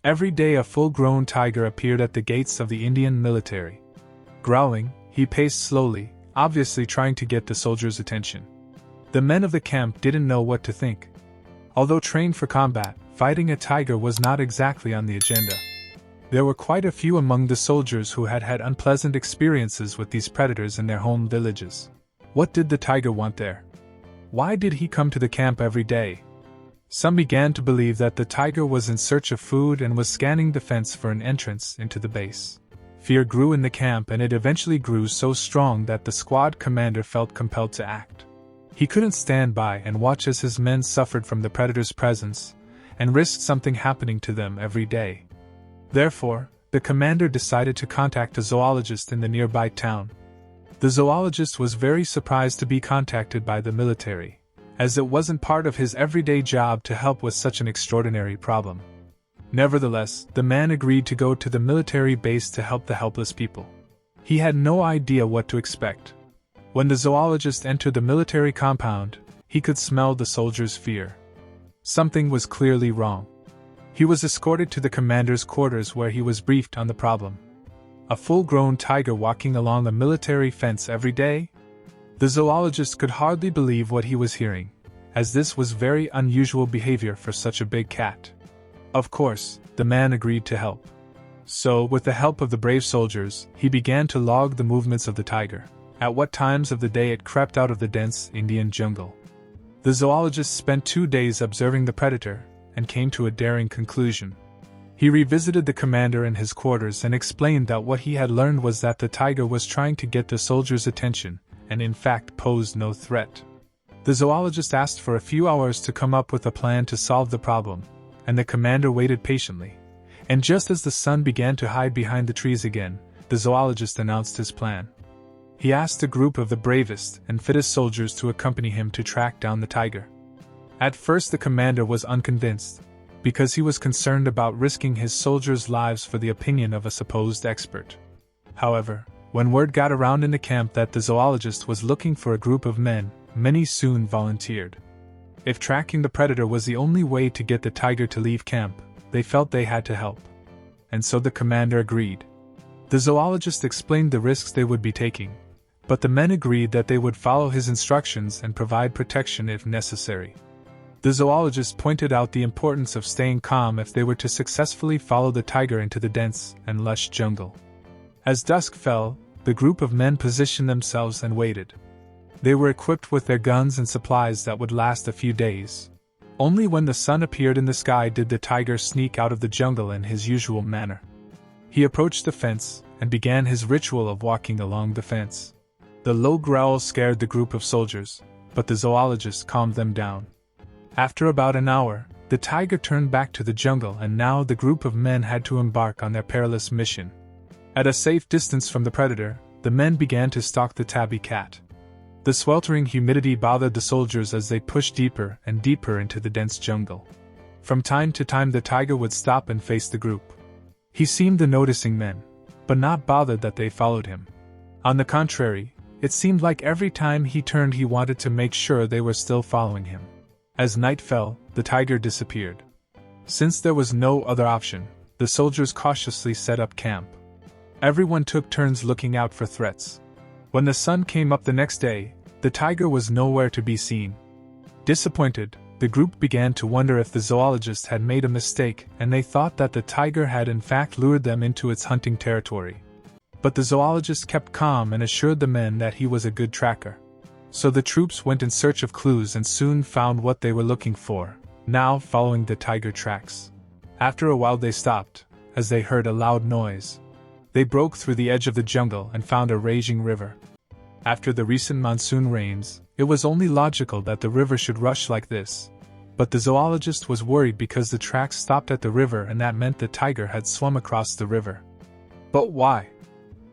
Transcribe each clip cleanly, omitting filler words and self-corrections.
Every day a full-grown tiger appeared at the gates of the Indian military. Growling, he paced slowly, obviously trying to get the soldiers' attention. The men of the camp didn't know what to think. Although trained for combat, fighting a tiger was not exactly on the agenda. There were quite a few among the soldiers who had had unpleasant experiences with these predators in their home villages. What did the tiger want there? Why did he come to the camp every day? Some began to believe that the tiger was in search of food and was scanning the fence for an entrance into the base. Fear grew in the camp, and it eventually grew so strong that the squad commander felt compelled to act. He couldn't stand by and watch as his men suffered from the predator's presence, and risked something happening to them every day. Therefore, the commander decided to contact a zoologist in the nearby town. The zoologist was very surprised to be contacted by the military, as it wasn't part of his everyday job to help with such an extraordinary problem. Nevertheless, the man agreed to go to the military base to help the helpless people. He had no idea what to expect. When the zoologist entered the military compound, he could smell the soldiers' fear. Something was clearly wrong. He was escorted to the commander's quarters where he was briefed on the problem. A full-grown tiger walking along a military fence every day? The zoologist could hardly believe what he was hearing, as this was very unusual behavior for such a big cat. Of course, the man agreed to help. So, with the help of the brave soldiers, he began to log the movements of the tiger, at what times of the day it crept out of the dense Indian jungle. The zoologist spent 2 days observing the predator, and came to a daring conclusion. He revisited the commander in his quarters and explained that what he had learned was that the tiger was trying to get the soldiers' attention, and in fact posed no threat. The zoologist asked for a few hours to come up with a plan to solve the problem, and the commander waited patiently. And just as the sun began to hide behind the trees again, the zoologist announced his plan. He asked a group of the bravest and fittest soldiers to accompany him to track down the tiger. At first the commander was unconvinced, because he was concerned about risking his soldiers' lives for the opinion of a supposed expert. However, when word got around in the camp that the zoologist was looking for a group of men, many soon volunteered. If tracking the predator was the only way to get the tiger to leave camp, they felt they had to help. And so the commander agreed. The zoologist explained the risks they would be taking, but the men agreed that they would follow his instructions and provide protection if necessary. The zoologist pointed out the importance of staying calm if they were to successfully follow the tiger into the dense and lush jungle. As dusk fell, the group of men positioned themselves and waited. They were equipped with their guns and supplies that would last a few days. Only when the sun appeared in the sky did the tiger sneak out of the jungle in his usual manner. He approached the fence and began his ritual of walking along the fence. The low growl scared the group of soldiers, but the zoologist calmed them down. After about an hour, the tiger turned back to the jungle, and now the group of men had to embark on their perilous mission. At a safe distance from the predator, the men began to stalk the tabby cat. The sweltering humidity bothered the soldiers as they pushed deeper and deeper into the dense jungle. From time to time the tiger would stop and face the group. He seemed the noticing men, but not bothered that they followed him. On the contrary, it seemed like every time he turned he wanted to make sure they were still following him. As night fell, the tiger disappeared. Since there was no other option, the soldiers cautiously set up camp. Everyone took turns looking out for threats. When the sun came up the next day, the tiger was nowhere to be seen. Disappointed, the group began to wonder if the zoologist had made a mistake, and they thought that the tiger had in fact lured them into its hunting territory. But the zoologist kept calm and assured the men that he was a good tracker. So the troops went in search of clues and soon found what they were looking for, now following the tiger tracks. After a while they stopped, as they heard a loud noise. They broke through the edge of the jungle and found a raging river. After the recent monsoon rains, it was only logical that the river should rush like this. But the zoologist was worried because the tracks stopped at the river, and that meant the tiger had swum across the river. But why?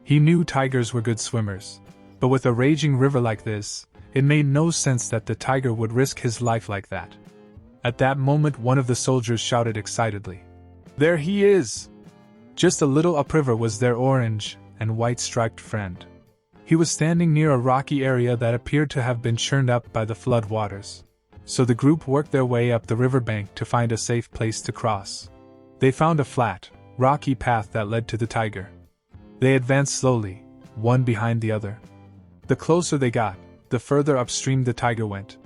He knew tigers were good swimmers, but with a raging river like this, it made no sense that the tiger would risk his life like that. At that moment one of the soldiers shouted excitedly, "There he is!" Just a little upriver was their orange and white striped friend. He was standing near a rocky area that appeared to have been churned up by the flood waters. So the group worked their way up the riverbank to find a safe place to cross. They found a flat, rocky path that led to the tiger. They advanced slowly, one behind the other. The closer they got, the further upstream the tiger went.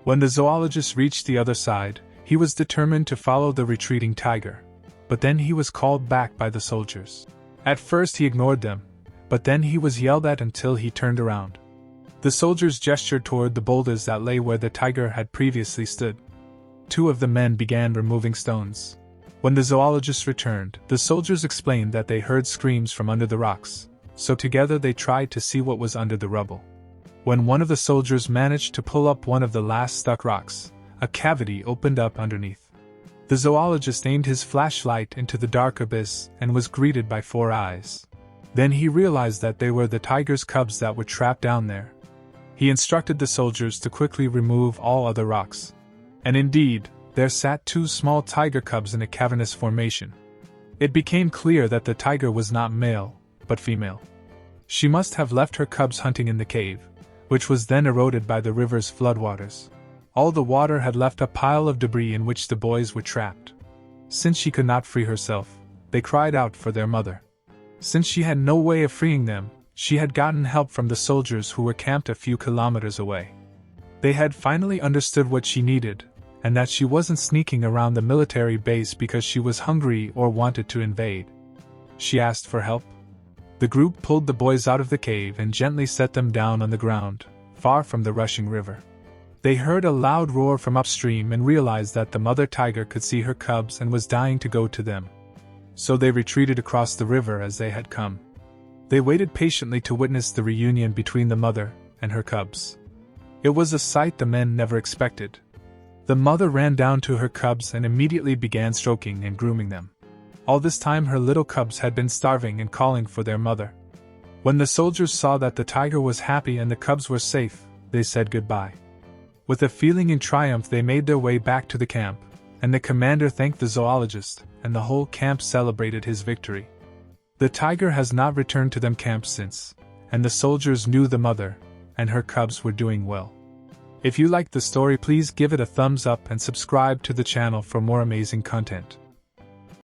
When the zoologist reached the other side, he was determined to follow the retreating tiger. But then he was called back by the soldiers. At first he ignored them, but then he was yelled at until he turned around. The soldiers gestured toward the boulders that lay where the tiger had previously stood. Two of the men began removing stones. When the zoologist returned, the soldiers explained that they heard screams from under the rocks, so together they tried to see what was under the rubble. When one of the soldiers managed to pull up one of the last stuck rocks, a cavity opened up underneath. The zoologist aimed his flashlight into the dark abyss and was greeted by 4 eyes. Then he realized that they were the tiger's cubs that were trapped down there. He instructed the soldiers to quickly remove all other rocks. And indeed, there sat 2 small tiger cubs in a cavernous formation. It became clear that the tiger was not male, but female. She must have left her cubs hunting in the cave, which was then eroded by the river's floodwaters. All the water had left a pile of debris in which the boys were trapped. Since she could not free herself, they cried out for their mother. Since she had no way of freeing them, she had gotten help from the soldiers who were camped a few kilometers away. They had finally understood what she needed, and that she wasn't sneaking around the military base because she was hungry or wanted to invade. She asked for help. The group pulled the boys out of the cave and gently set them down on the ground, far from the rushing river. They heard a loud roar from upstream and realized that the mother tiger could see her cubs and was dying to go to them. So they retreated across the river as they had come. They waited patiently to witness the reunion between the mother and her cubs. It was a sight the men never expected. The mother ran down to her cubs and immediately began stroking and grooming them. All this time her little cubs had been starving and calling for their mother. When the soldiers saw that the tiger was happy and the cubs were safe, they said goodbye. With a feeling in triumph they made their way back to the camp, and the commander thanked the zoologist, and the whole camp celebrated his victory. The tiger has not returned to them camp since, and the soldiers knew the mother, and her cubs were doing well. If you liked the story, please give it a thumbs up and subscribe to the channel for more amazing content.